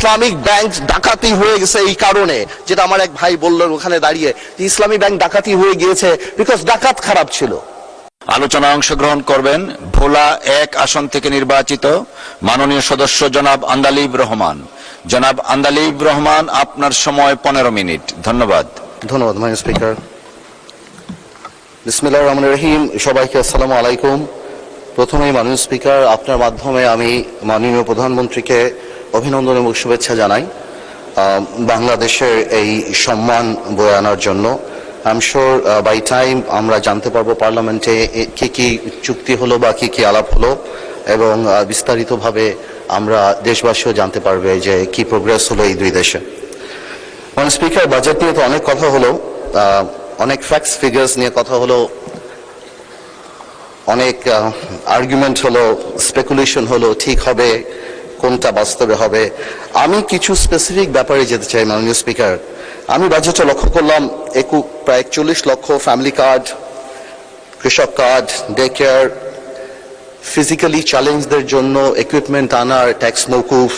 Islamic bank ডাকাতি হয়ে গেছে এই কারণে, যেটা আমার এক ভাই বললেন ওখানে দাঁড়িয়ে, যে ইসলামী ব্যাংক ডাকাতি হয়ে গিয়েছে বিকজ ডাকাত খারাপ ছিল। আলোচনায় অংশগ্রহণ করবেন ভোলা 1 আসন থেকে নির্বাচিত মাননীয় সদস্য জনাব আন্দালিব রহমান। জনাব আন্দালিব রহমান, আপনার সময় 15 মিনিট। ধন্যবাদ। ধন্যবাদ মাননীয় স্পিকার। বিসমিল্লাহির রহমানির রহিম। সবাইকে আসসালামু আলাইকুম। প্রথমেই মাননীয় স্পিকার, আপনার মাধ্যমে আমি মাননীয় প্রধানমন্ত্রীকে অভিনন্দন এবং শুভেচ্ছা জানাই বাংলাদেশের এই সম্মান বয়ে আনার জন্য। I am sure by time আমরা জানতে পারবো পার্লামেন্টে কি কি চুক্তি হলো বা কি কি আলাপ হলো, এবং বিস্তারিতভাবে আমরা দেশবাসীও জানতে পারবে যে কি প্রোগ্রেস হলো এই দুই দেশে। মাননীয় স্পিকার, বাজেট নিয়ে তো অনেক কথা হলো, অনেক ফ্যাক্টস ফিগার্স নিয়ে কথা হলো, অনেক আর্গুমেন্ট হলো, স্পেকুলেশন হলো, ঠিক হবে কোনটা বাস্তবে হবে। আমি কিছু স্পেসিফিক ব্যাপারে যেতে চাই মাননীয় স্পিকার। আমি বাজেটে লক্ষ্য করলাম প্রায় 41 লক্ষ ফ্যামিলি কার্ড, কৃষক কার্ড, ডে কেয়ার, ফিজিক্যালি চ্যালেঞ্জদের জন্য ইকুইপমেন্ট আনার ট্যাক্স মওকুফ,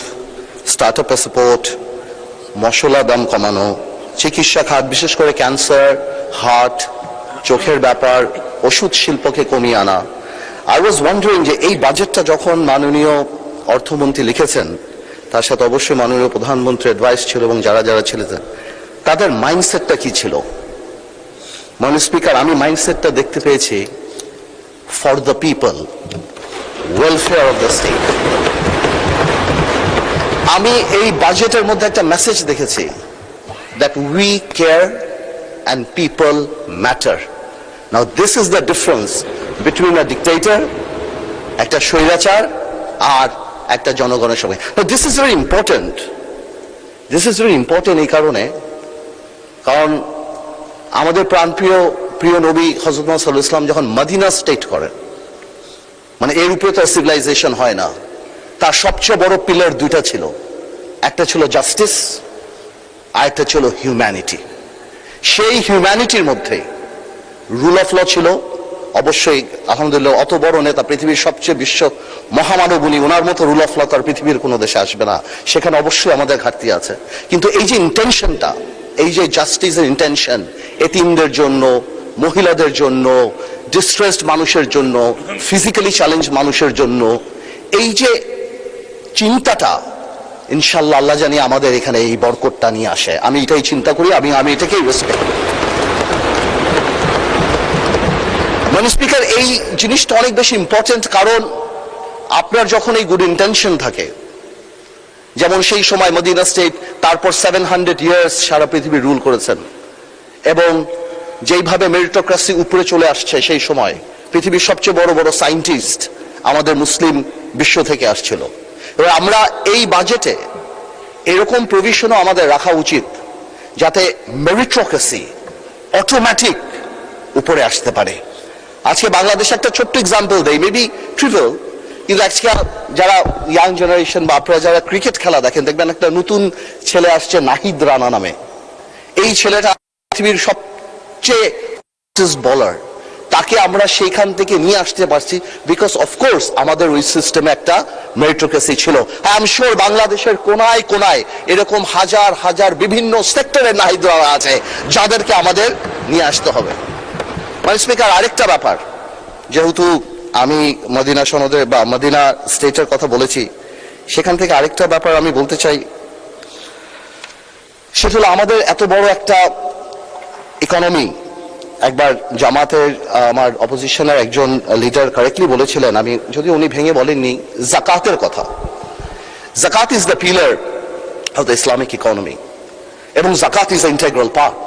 স্টার্ট আপে সাপোর্ট, মশলা দাম কমানো, চিকিৎসা খাত বিশেষ করে ক্যান্সার, হার্ট, চোখের ব্যাপার, ওষুধ শিল্পকে কমিয়ে আনা। আই ওয়াজ ওয়ান্ডারিং যে এই বাজেটটা যখন মাননীয় অর্থমন্ত্রী লিখেছেন, তার সাথে অবশ্যই মাননীয় প্রধানমন্ত্রীর অ্যাডভাইস ছিল এবং যারা যারা ছিলেন তাদের মাইন্ডসেটটা কি ছিল। মাননীয় স্পিকার, আমি মাইন্ডসেটটা দেখতে পেয়েছি for the people, welfare of the state. আমি এই বাজেটের মধ্যে একটা মেসেজ দেখেছি, that we care and people matter. Now this is the difference between a dictator, একটা স্বৈরাচার, আর একটা জনগণের সঙ্গে। Now this is very important. This is very important এই কারণ আমাদের প্রিয় নবী হযরত মুহাম্মদ সাল্লাল্লাহু আলাইহি ওয়াসাল্লাম যখন মদিনা স্টেট করেন, মানে এর উপরে তো সিভিলাইজেশন হয় না, তার সবচেয়ে বড় পিলার দুইটা ছিল, একটা ছিল জাস্টিস আর একটা ছিল হিউম্যানিটি। সেই হিউম্যানিটির মধ্যে রুল অফ ল ছিল। অবশ্যই আলহামদুলিল্লাহ অত বড় নেতা, পৃথিবীর সবচেয়ে বিশ্ব মহামানব উনি, ওনার মতো রুল অফ ল তার পৃথিবীর কোনো দেশে আসবে না, সেখানে অবশ্যই আমাদের ঘাটতি আছে। কিন্তু এই যে ইন্টেনশনটা, এই যে জাস্টিসের ইন্টেনশন, এতিমদের জন্য, মহিলাদের জন্য, ডিস্ট্রেসড মানুষের জন্য, ফিজিক্যালি চ্যালেঞ্জ মানুষের জন্য, এই যে চিন্তাটা, ইনশাল্লাহ আল্লাহ জানি আমাদের এখানে এই বরকতটা নিয়ে আসে। আমি এটাই চিন্তা করি, আমি এটাকেই রেসপেক্ট। মানে স্পিকার, এই জিনিসটা অনেক বেশি ইম্পর্টেন্ট, কারণ আপনার যখন এই গুড ইন্টেনশন থাকে, যেমন সেই সময় মদিনা স্টেট, তারপর 700 ইয়ার্স সারা পৃথিবী রুল করেছেন, এবং যেইভাবে মেরিটোক্রেসি উপরে চলে আসছে, সেই সময় পৃথিবীর সবচেয়ে বড় বড় সায়েন্টিস্ট আমাদের মুসলিম বিশ্ব থেকে আসছিল। এবার আমরা এই বাজেটে এরকম প্রভিশনও আমাদের রাখা উচিত, যাতে মেরিটোক্রেসি অটোমেটিক উপরে আসতে পারে। আজকে বাংলাদেশ একটা ছোট্ট এক্সাম্পল দেয়, মেবি ট্রিভিয়াল, কিন্তু আজকে যারা ইয়াং জেনারেশন বা আপনারা যারা ক্রিকেট খেলা দেখেন, দেখবেন একটা নতুন ছেলে আসছে নাহিদ রানা নামে। এই ছেলেটা পৃথিবীর সবচেয়ে বলার, তাকে আমরা সেইখান থেকে নিয়ে আসতে পারছি বিকজ অফকোর্স আমাদের ওই সিস্টেমে একটা মেরিটোক্রেসি ছিল। আই এম শিওর বাংলাদেশের কোনায় কোনায় এরকম হাজার হাজার বিভিন্ন সেক্টরের নাহিদরা আছে, যাদেরকে আমাদের নিয়ে আসতে হবে। মানে স্পিকার, আরেকটা ব্যাপার, যেহেতু আমি মদিনা সনদে বা মদিনা স্টেটের কথা বলেছি, সেখান থেকে আরেকটা ব্যাপার আমি বলতে চাই, সেটা হলো আমাদের এত বড় একটা ইকোনমি। একবার জামাতের আমার অপোজিশনের একজন লিডার কারেক্টলি বলেছিলেন, আমি যদি উনি ভেঙে বলেননি, জাকাতের কথা। জাকাত is the pillar of the Islamic economy, এবং জাকাত ইজ দ্য ইন্টিগ্রাল পার্ট।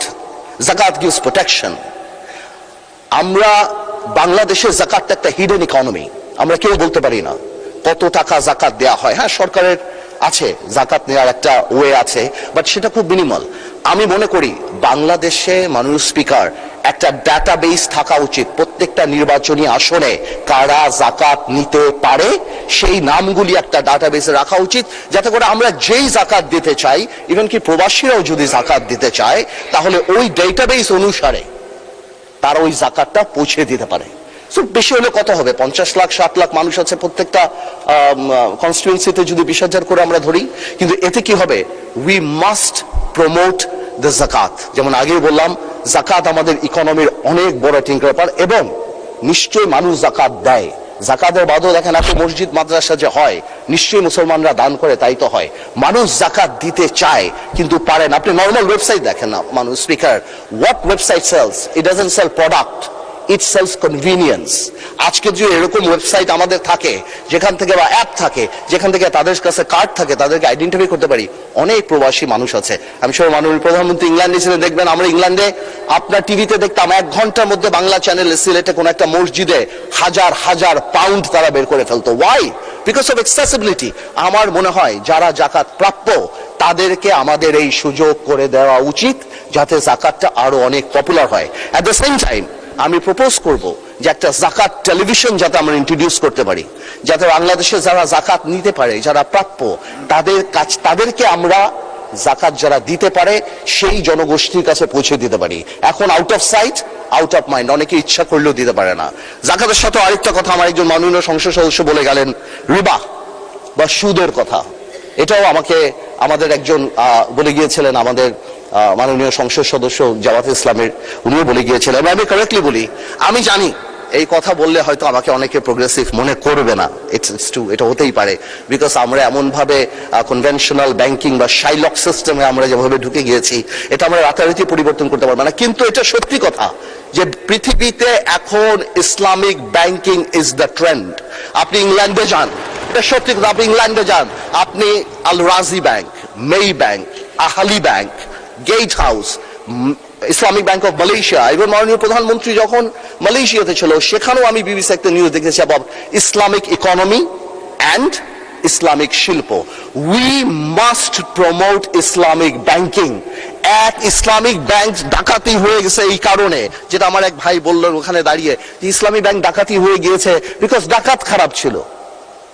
জাকাত গিভস প্রোটেকশন। আমরা বাংলাদেশের জাকাতটা একটা হিডেন ইকোনমি, আমরা কেউ বলতে পারি না কত টাকা জাকাত দেয়া হয়। হ্যাঁ, সরকারের আছে জাকাত নেওয়ার একটা ওয়ে আছে, বাট সেটা খুব মিনিমাল। আমি মনে করি বাংলাদেশে মাননীয় স্পিকার একটা ডাটাবেস থাকা উচিত, প্রত্যেকটা নির্বাচনী আসনে কারা জাকাত নিতে পারে সেই নামগুলি একটা ডাটাবেসে রাখা উচিত, যাতে করে আমরা যেই জাকাত দিতে চাই, ইভেন কি প্রবাসীরাও যদি জাকাত দিতে চায়, তাহলে ওই ডেটাবেস অনুসারে তারা ওই জাকাতটা পৌঁছে দিতে পারে। সো বেশি হলে কত হবে? 50 লাখ 60 লাখ মানুষ আছে প্রত্যেকটা কনস্টিটুয়েন্সিতে, যদি 20,000 করে আমরা ধরি। কিন্তু এতে কি হবে? উই মাস্ট প্রমোট দ্য জাকাত। যেমন আগেই বললাম, জাকাত আমাদের ইকোনমির অনেক বড় টিঙ্কার ব্যাপার, এবং নিশ্চয়ই মানুষ জাকাত দেয়। জাকাতের বাদও দেখেন এত মসজিদ মাদ্রাসা যে হয়, নিশ্চয়ই মুসলমানরা দান করে, তাই তো হয়। মানুষ জাকাত দিতে চায় কিন্তু পারে না। আপনি নর্মাল ওয়েবসাইট দেখেন না, মানুষ speaker, what website sells? It doesn't sell product, it sells convenience. আজকে যে এরকম ওয়েবসাইট আমাদের থাকে, যেখান থেকে বা অ্যাপ থাকে, যেখান থেকে তাদের কাছে কার্ড থাকে, তাদেরকে আইডেন্টিফাই করতে পারি। অনেক প্রবাসী মানুষ আছে। আমি সব মাননীয় প্রধানমন্ত্রী ইংল্যান্ডে ছিলেন, দেখবেন আমরা ইংল্যান্ডে আপনার টিভিতে দেখতাম 1 ঘন্টার মধ্যে বাংলা চ্যানেলে সিলেটে কোন একটা মসজিদে হাজার হাজার পাউন্ড তারা বের করে ফেলতো। ওয়াই? Because of accessibility. আমার মনে হয় যারা জাকাত প্রাপ্য তাদেরকে আমাদের এই সুযোগ করে দেওয়া উচিত, যাতে জাকাতটা আরো অনেক পপুলার হয়। অ্যাট দ্য সেম টাইম আমি প্রপোজ করব যে একটা জাকাত টেলিভিশন যাতে আমরা ইন্ট্রোডিউস করতে পারি, যাতে বাংলাদেশে যারা জাকাত নিতে পারে, যারা প্রাপ্য, তাদেরকে আমরা জাকাত যারা দিতে পারে সেই জনগোষ্ঠীর কাছে পৌঁছে দিতে পারি। এখন out of sight out of mind, অনেকে ইচ্ছা করলেও দিতে পারে না। জাকাতের সাথে আরেকটা কথা আমার একজন মাননীয় সংসদ সদস্য বলে গেলেন, রিবা বা সুদের কথা। এটাও আমাদের একজন বলে গিয়েছিলেন, আমাদের মাননীয় সংসদ সদস্য জামাতে ইসলামের, উনিও বলে গিয়েছিলেন। আমি কারেক্টলি বলি, আমি জানি এই কথা বললে হয়তো আমাকে অনেকে প্রোগ্রেসিভ মনে করবে না, এটা হতেই পারে, বিকজ আমরা এমন ভাবে কনভেনশনাল ব্যাংকিং বা শাইলক সিস্টেমে আমরা যেভাবে ঢুকে গিয়েছি, এটা আমরা রাতারাতি পরিবর্তন করতে পারবো না। কিন্তু এটা সত্যি কথা যে পৃথিবীতে এখন Islamic banking is the trend. আপনি ইংল্যান্ডে যান, এটা সত্যি কথা, আপনি ইংল্যান্ডে যান, আপনি Al Rajhi bank, Maybank, Ahli bank, Gatehouse, Islamic bank of Malaysia, এবং মাননীয় প্রধানমন্ত্রী যখন মালয়েশিয়াতে ছিল সেখানেও আমি বিবিসি একটা নিউজ দেখেছি about Islamic economy and Islamic শিল্প। We must promote Islamic banking. এক ইসলামিক ব্যাংক ডাকাতি হয়ে গেছে এই কারণে, যেটা আমার এক ভাই বললেন ওখানে দাঁড়িয়ে, যে ইসলামিক ব্যাংক ডাকাতি হয়ে গিয়েছে বিকজ ডাকাত খারাপ ছিল।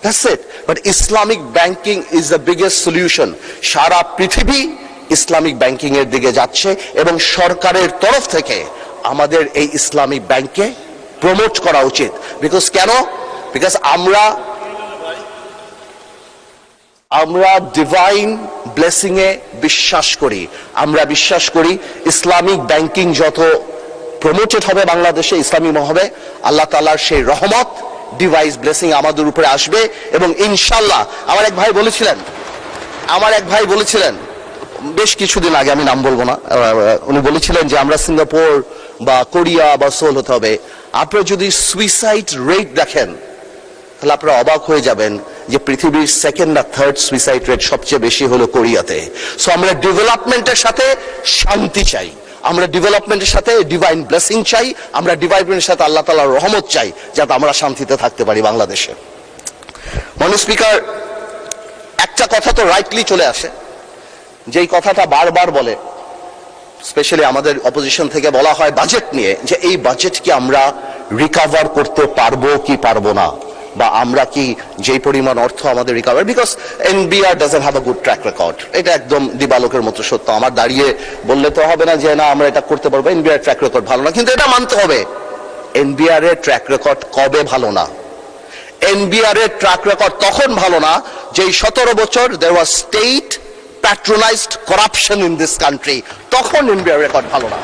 That's it. But Islamic banking is the biggest solution. সারা পৃথিবী ইসলামিক ব্যাংকিং এর দিকে যাচ্ছে, এবং সরকারের তরফ থেকে আমাদের এই ইসলামিক ব্যাংককে প্রমোট করা উচিত। বিকজ কেন? বিকজ আমরা ডিভাইন ব্লেসিং এ বিশ্বাস করি। আমরা বিশ্বাস করি ইসলামিক ব্যাংকিং যত প্রমোটেড হবে বাংলাদেশে, ইসলামী হবে, আল্লাহ তাআলার সেই রহমত, ডিভাইস ব্লেসিং আমাদের উপরে আসবে। এবং ইনশাল্লাহ আমার এক ভাই বলেছিলেন বেশ কিছুদিন আগে, আমি নাম বলবো না, উনি বলেছিলেন যে আমরা সিঙ্গাপুর বা কোরিয়া বা সোল হতে হবে। আপনারা যদি সুইসাইড রেট দেখেন তাহলে আপনারা অবাক হয়ে যাবেন যে পৃথিবীর 2nd না 3rd সুইসাইড রেট সবচেয়ে বেশি হলো কোরিয়াতে। সো আমরা ডেভেলপমেন্টের সাথে শান্তি চাই, আমরা ডেভেলপমেন্টের সাথে ডিভাইন ব্লেসিং চাই, আমরা ডেভেলপমেন্টের সাথে আল্লাহ তাআলার রহমত চাই, যাতে আমরা শান্তিতে থাকতে পারি বাংলাদেশে। মাননীয় স্পিকার, একটা কথা তো রাইটলি চলে আসে, যেই কথাটা বারবার বলে, স্পেশালি আমাদের অপোজিশন থেকে বলা হয় বাজেট নিয়ে, যে এই বাজেট কি আমরা রিকভার করতে পারবো কি পারবো না, বা আমরা কি যেই পরিমাণ অর্থ আমাদের recover, because NBR doesn't have a good track record. এটা একদম দিবালোকের মতো সত্য। আমার দাঁড়িয়ে বললে তো হবে না যে না আমরা এটা করতে পারবো, এনবিআর ট্র্যাক রেকর্ড ভালো না। কিন্তু এটা মানতে হবে, এনবিআর এর ট্র্যাক রেকর্ড কবে ভালো না? এনবিআর এর ট্র্যাক রেকর্ড তখন ভালো না যেই 17 বছর there was state patronized corruption in this country, তখন এনবিআর রেকর্ড ভালো না।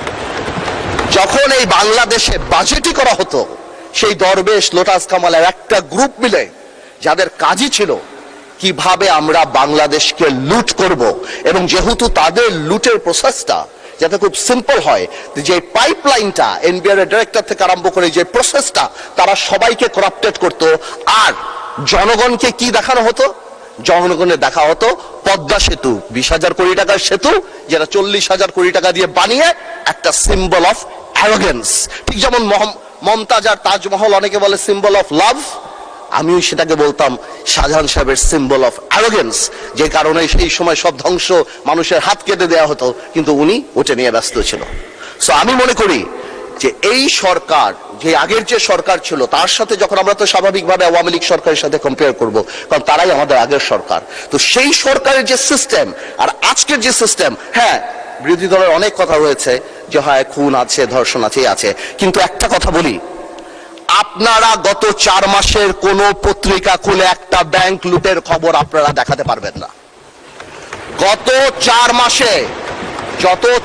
যখন এই বাংলাদেশে বাজেটই করা হতো, সেই দরবেশ লোটাস কামালের একটা গ্রুপ মিলে যাদের কাজই ছিল কিভাবে আমরা বাংলাদেশকে লুট করব, এবং যেহেতু তাদের লুটের প্রসেসটা যাতে খুব সিম্পল হয়, যে পাইপলাইনটা এনবিআর এর ডিরেক্টর থেকে আরম্ভ করে যে প্রসেসটা, তারা সবাইকে করাপ্টেড করতো। আর জনগণকে কি দেখানো হতো? জনগণের দেখা হতো পদ্মা সেতু, 20,000 কোটি টাকার সেতু, যেটা 40,000 কোটি টাকা দিয়ে বানিয়ে একটা সিম্বল অফ অ্যারোগেন্স। ঠিক যেমন মমতাজ আর তাজমহল অনেকে বলে সিম্বল অফ লাভ, আমিও সেটাকে বলতাম শাহজাহান সাহেবের সিম্বল অফ অ্যারোগেন্স, যে কারণে সেই সময় সব ধ্বংস মানুষের হাত কেটে দেওয়া হতো, কিন্তু উনি ওটা নিয়ে ব্যস্ত ছিল। সো আমি মনে করি যে এই সরকার, যে আগের যে সরকার ছিল তার সাথে যখন আমরা তো স্বাভাবিকভাবে আওয়ামী লীগ সরকারের সাথে কম্পেয়ার করব, কারণ তারাই আমাদের আগের সরকার, তো সেই সরকারের যে সিস্টেম আর আজকের যে সিস্টেম, হ্যাঁ বিরোধী দলের অনেক কথা রয়েছে যে হয় খুন আছে, ধর্ষণ আছে, কিন্তু একটা কথা বলি, আপনারা গত 4 মাসের কোন পত্রিকা খুলে একটা ব্যাংক লুটের খবর আপনারা দেখাতে পারবেন না। গত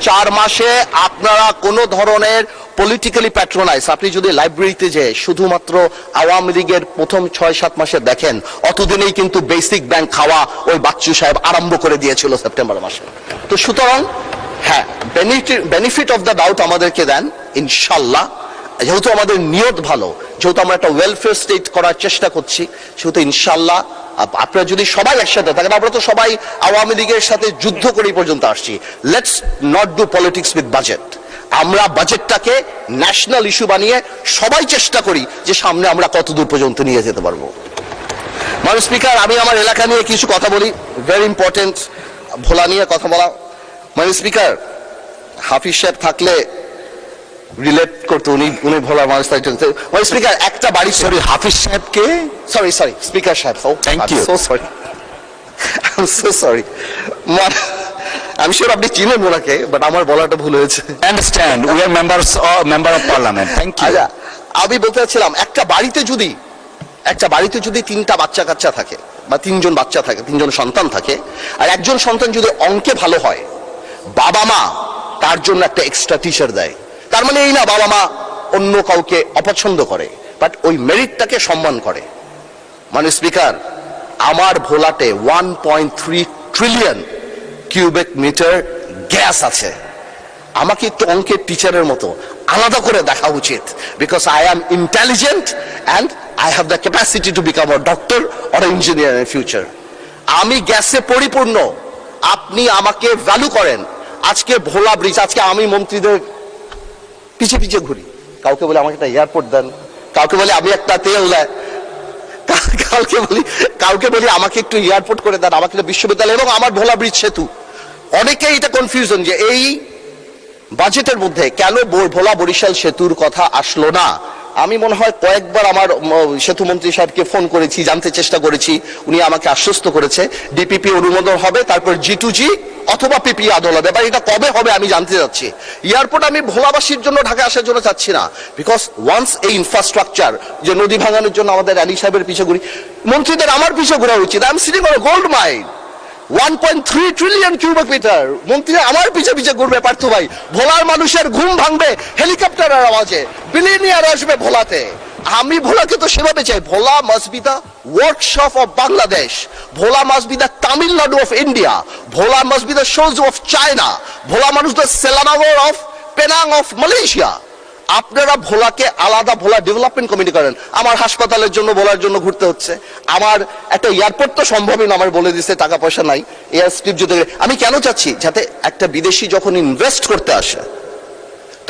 4 মাসে আপনারা কোন ধরনের পলিটিক্যালি প্যাট্রোনাইজ, আপনি যদি লাইব্রেরিতে যে শুধুমাত্র আওয়ামী লীগের প্রথম 6-7 মাসে দেখেন, অতদিনেই কিন্তু বেসিক ব্যাংক খাওয়া ওই বাচ্চু সাহেব আরম্ভ করে দিয়েছিল সেপ্টেম্বর মাসে। তো সুতরাং হ্যাঁ, বেনিফিট অফ দ্য ডাউট আমাদেরকে দেন ইনশাল্লাহ। যেহেতু আমাদের নিয়ত ভালো, যেহেতু আমরা একটা ওয়েলফেয়ার স্টেট করার চেষ্টা করছি, সেহেতু ইনশাল্লাহ আপনারা যদি সবাই একসাথে থাকেন, আমরা তো সবাই আওয়ামী লীগের সাথে যুদ্ধ করে পর্যন্ত আসছি, let's not do politics with budget. আমরা বাজেটটাকে ন্যাশনাল ইস্যু বানিয়ে সবাই চেষ্টা করি যে সামনে আমরা কত দূর পর্যন্ত নিয়ে যেতে পারবো। মাননীয় স্পিকার, আমি আমার এলাকা নিয়ে কিছু কথা বলি, ভেরি ইম্পর্টেন্ট, ভোলা নিয়ে কথা বলা। মাননীয় স্পিকার, হাফিজ সাহেব থাকলে রিলেট করতে, উনি ভোলা মানুষ। মাননীয় স্পিকার, একটা বাড়ি, সরি হাফিজ সাহেবকে, সরি স্পিকার সাহেব, থ্যাংক ইউ, সো সরি। আমি শিওর আপনি চিনেন ওনাকে, বাট আমার বলাটা ভুল হয়েছে। Understand, we are member of parliament, thank you. আচ্ছা, আমি বলতে চাচ্ছিলাম একটা বাড়িতে যদি 3টা বাচ্চা কাচ্চা থাকে বা 3জন বাচ্চা থাকে, 3জন সন্তান থাকে, আর একজন সন্তান যদি অঙ্কে ভালো হয়, বাবা মা তার জন্য একটা এক্সট্রা টিচার দেয়। তার মানে এই না বাবা মা অন্য কাউকে অপছন্দ করে, বাট ওই মেরিটটাকে সম্মান করে। মানে স্পিকার, আমার ভোলাতে 1.3 ট্রিলিয়ন কিউবিক মিটার গ্যাস আছে। আমাকে একটু অঙ্কের টিচারের মতো আলাদা করে দেখা উচিত, because I am intelligent and I have the capacity to become a doctor or engineer in future. আমি গ্যাসে পরিপূর্ণ, আপনি আমাকে ভ্যালু করেন। আজকে ভোলা ব্রিজ, আজকে আমি মন্ত্রীদের পিছে পিছে ঘুরি, কাউকে বলে আমাকে একটা এয়ারপোর্ট দেন, কাউকে বলে আমি একটা তেল দেয়, কাউকে বলি আমাকে একটু এয়ারপোর্ট করে দেন, আমাকে বিশ্ববিদ্যালয় এবং আমার ভোলা ব্রিজ সেতু। অনেকেই এটা কনফিউশন যে এই বাজেটের মধ্যে কেন ভোলা বরিশাল সেতুর কথা আসলো না। আমি মনে হয় কয়েকবার আমার সেতু মন্ত্রী সাহেবকে ফোন করেছি, জানতে চেষ্টা করেছি, উনি আমাকে আশ্বস্ত করেছে ডিপিপি অনুমোদন হবে, তারপর G2G অথবা পিপি আদল হবে। এবার এটা কবে হবে আমি জানতে চাচ্ছি। এয়ারপোর্ট আমি ভোলাবাসীর জন্য ঢাকা আসার জন্য চাচ্ছি না, বিকজ ওয়ান্স এই ইনফ্রাস্ট্রাকচার, যে নদী ভাঙানোর জন্য আমাদের আলী সাহেবের পিছে ঘুরি, মন্ত্রীদের আমার পিছে ঘোরা উচিত। I am sitting on gold mine, 1.3 trillion cubic metre, মন্ত্রীরা আমার পিছে পিছে ঘুরবে। পার্থ ভাই, ভোলার মানুষের ঘুম ভাঙবে হেলিকপ্টারের আওয়াজে, বিলিয়নিয়ার আসবে ভোলাতে। আমি ভোলাকে তো সেভাবে চাই, Bhola must be the workshop of Bangladesh, Bhola must be the Tamil Nadu of India, Bhola must be the shoes of China, Bhola মানুষ the Selangor of Penang of Malaysia. আপনারা ভোলাকে আলাদা ভোলা ডেভেলপমেন্ট কমিটি করেন। আমার হাসপাতালের জন্য ভোলার জন্য ঘুরতে হচ্ছে, আমার একটা এয়ারপোর্ট তো সম্ভবই না, আমার বলে দিচ্ছে টাকা পয়সা নাই, এয়ার স্ট্রিপ যদি। আমি কেন চাচ্ছি, যাতে একটা বিদেশি যখন ইনভেস্ট করতে আসে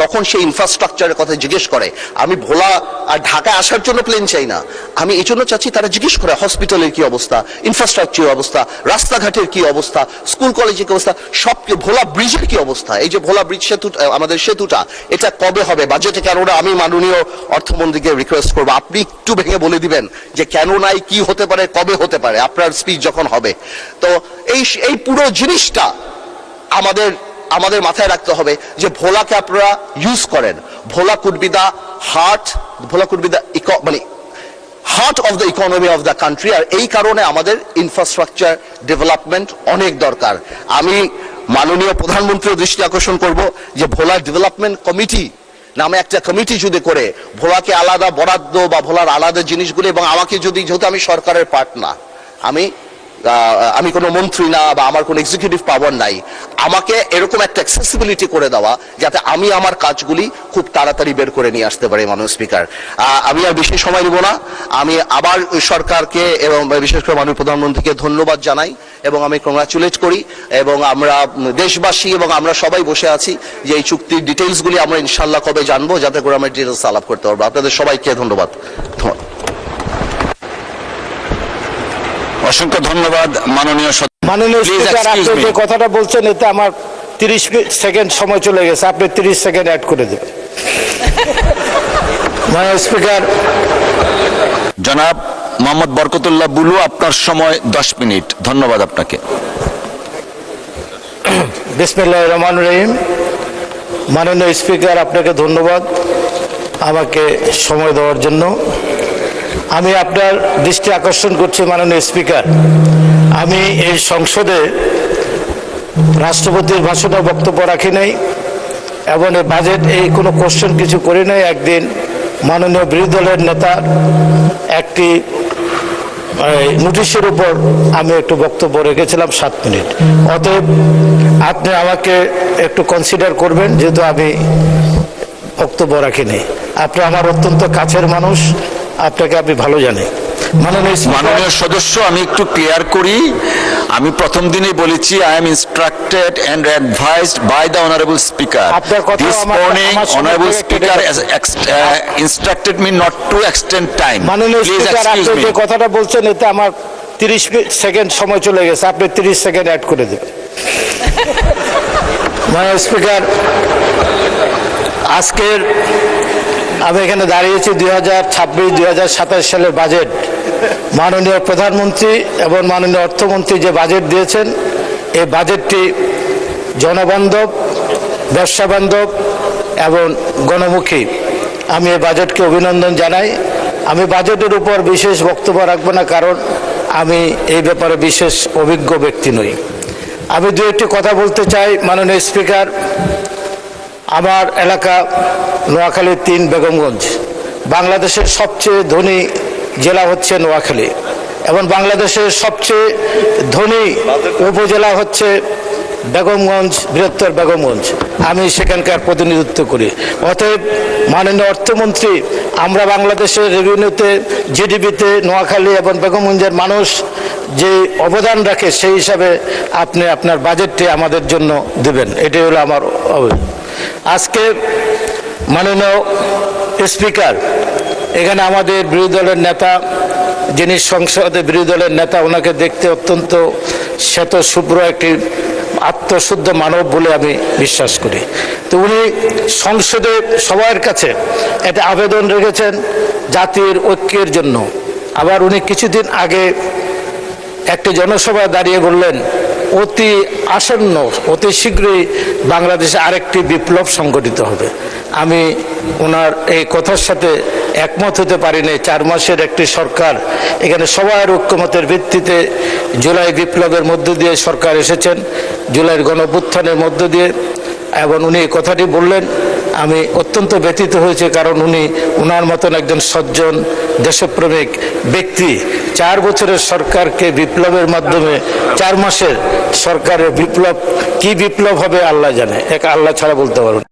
তখন সেই ইনফ্রাস্ট্রাকচারের কথা জিজ্ঞেস করে। আমি ভোলা আর ঢাকায় আসার জন্য প্লেন চাই না, আমি এই জন্য চাচ্ছি তারা জিজ্ঞেস করে হসপিটালের কি অবস্থা, ইনফ্রাস্ট্রাকচারের অবস্থা, রাস্তাঘাটের কি অবস্থা, স্কুল কলেজের কি অবস্থা, সব ভোলা ব্রিজের কি অবস্থা। এই যে ভোলা ব্রিজ সেতু, আমাদের সেতুটা, এটা কবে হবে বাজেটে কেন না? আমি মাননীয় অর্থমন্ত্রীকে রিকোয়েস্ট করবো, আপনি একটু ভেঙে বলে দিবেন যে কেন নাই, কি হতে পারে, কবে হতে পারে, আপনার স্পিচ যখন হবে। তো এই পুরো জিনিসটা আমাদের মাথায় রাখতে হবে যে ভোলাকে আপনারা ইউজ করেন। Bhola could be the heart, Bhola could be the মানে heart of the economy of the country. আর এই কারণে আমাদের ইনফ্রাস্ট্রাকচার ডেভেলপমেন্ট অনেক দরকার। আমি মাননীয় প্রধানমন্ত্রীর দৃষ্টি আকর্ষণ করব যে ভোলা ডেভেলপমেন্ট কমিটি নামে একটা কমিটি যদি করে, ভোলাকে আলাদা বরাদ্দ বা ভোলার আলাদা জিনিসগুলো, এবং আমাকে যদি, যেহেতু আমি সরকারের পার্ট না, আমি কোনো মন্ত্রী না বা আমার কোনো এক্সিকিউটিভ পাওয়ার নাই, আমাকে এরকম একটা অ্যাক্সেসিবিলিটি করে দেওয়া যাতে আমি আমার কাজগুলি খুব তাড়াতাড়ি বের করে নিয়ে আসতে পারি। মাননীয় স্পিকার, আমি আর বেশি সময় নিব না, আমি আবার সরকারকে এবং বিশেষ করে মাননীয় প্রধানমন্ত্রীকে ধন্যবাদ জানাই এবং আমি কংগ্রাচুলেট করি। এবং আমরা দেশবাসী এবং আমরা সবাই বসে আছি যে এই চুক্তির ডিটেইলসগুলি আমরা ইনশাল্লাহ কবে জানবো, যাতে করে আমরা ডিটেইলস আলাপ করতে পারবো। আপনাদের সবাইকে ধন্যবাদ। অসংখ্য ধন্যবাদ মাননীয় স্পিকার, আপনি যে কথাটা বলছেন এতে আমার 30 সেকেন্ড সময় চলে গেছে, আপনি 30 সেকেন্ড অ্যাড করে দেবেন। মাননীয় স্পিকার, জনাব মোহাম্মদ বরকতুল্লাহ বুলু, আপনার সময় 10 মিনিট। ধন্যবাদ আপনাকে। বিসমিল্লাহির রহমানির রহিম। মাননীয় স্পিকার, আপনাকে ধন্যবাদ। আমাকে সময় দেওয়ার জন্য। আমি আপনার দৃষ্টি আকর্ষণ করছি মাননীয় স্পিকার, আমি এই সংসদে রাষ্ট্রপতির ভাষণে বক্তব্য রাখি নাই এবং এই বাজেট এই কোনো কোশ্চেন কিছু করি নাই। একদিন মাননীয় বিরোধী দলের নেতার একটি নোটিশের উপর আমি একটু বক্তব্য রেখেছিলাম 7 মিনিট। অতএব আপনি আমাকে একটু কনসিডার করবেন, যেহেতু আমি বক্তব্য রাখিনি। আপনি আমার অত্যন্ত কাছের মানুষ, আপনাকে আমি ভালো জানি। মাননীয় সদস্য, আমি একটু ক্লিয়ার করি। আমি প্রথম দিনেই বলেছি I am instructed and advised by the honourable speaker. This morning honourable speaker instructed me not to extend time. মাননীয় স্পিকার, আপনি যে কথাটা বলছেন এতে আমার 30 সেকেন্ড সময় চলে গেছে, আপনি 30 সেকেন্ড অ্যাড করে দেবেন। মাননীয় স্পিকার, আজকের আমি এখানে দাঁড়িয়েছি 2026-2027 সালের বাজেট। মাননীয় প্রধানমন্ত্রী এবং মাননীয় অর্থমন্ত্রী যে বাজেট দিয়েছেন, এই বাজেটটি জনবান্ধব, ব্যবসা বান্ধব এবং গণমুখী। আমি এই বাজেটকে অভিনন্দন জানাই। আমি বাজেটের উপর বিশেষ বক্তব্য রাখবো না, কারণ আমি এই ব্যাপারে বিশেষ অভিজ্ঞ ব্যক্তি নই। আমি দু একটি কথা বলতে চাই। মাননীয় স্পিকার, আমার এলাকা নোয়াখালীর 3 বেগমগঞ্জ। বাংলাদেশের সবচেয়ে ধনী জেলা হচ্ছে নোয়াখালী এবং বাংলাদেশের সবচেয়ে ধনী উপজেলা হচ্ছে বেগমগঞ্জ, বৃহত্তর বেগমগঞ্জ। আমি সেখানকার প্রতিনিধিত্ব করি। অতএব মাননীয় অর্থমন্ত্রী, আমরা বাংলাদেশের রেভিনিউতে, জিডিপিতে নোয়াখালী এবং বেগমগঞ্জের মানুষ যে অবদান রাখে, সেই হিসাবে আপনি আপনার বাজেটটি আমাদের জন্য দেবেন, এটাই হলো আমার আজকে। মাননীয় স্পিকার, এখানে আমাদের বিরোধী দলের নেতা, যিনি সংসদে বিরোধী দলের নেতা, ওনাকে দেখতে অত্যন্ত শ্বেত শুভ্র একটি আত্মশুদ্ধ মানব বলে আমি বিশ্বাস করি। তো উনি সংসদে সবার কাছে একটা আবেদন রেখেছেন জাতির ঐক্যের জন্য। আবার উনি কিছুদিন আগে একটি জনসভায় দাঁড়িয়ে বললেন অতি আসন্ন, অতি শীঘ্রই বাংলাদেশে আরেকটি বিপ্লব সংগঠিত হবে। আমি ওনার এই কথার সাথে একমত হতে পারি না। 4 মাসের একটি সরকার, এখানে সবার ঐক্যমতের ভিত্তিতে জুলাই বিপ্লবের মধ্য দিয়ে সরকার এসেছেন, জুলাইয়ের গণঅভ্যুত্থানের মধ্য দিয়ে, এবং উনি এই কথাটি বললেন। আমি অত্যন্ত ব্যথিত হয়েছে, কারণ উনি ওনার মতন একজন সজ্জন দেশপ্রেমিক ব্যক্তি 4 বছরের সরকারকে বিপ্লবের মাধ্যমে 4 মাসের সরকারের বিপ্লব, কি বিপ্লব হবে আল্লাহ জানে, এক আল্লাহ ছাড়া বলতে পারবেন।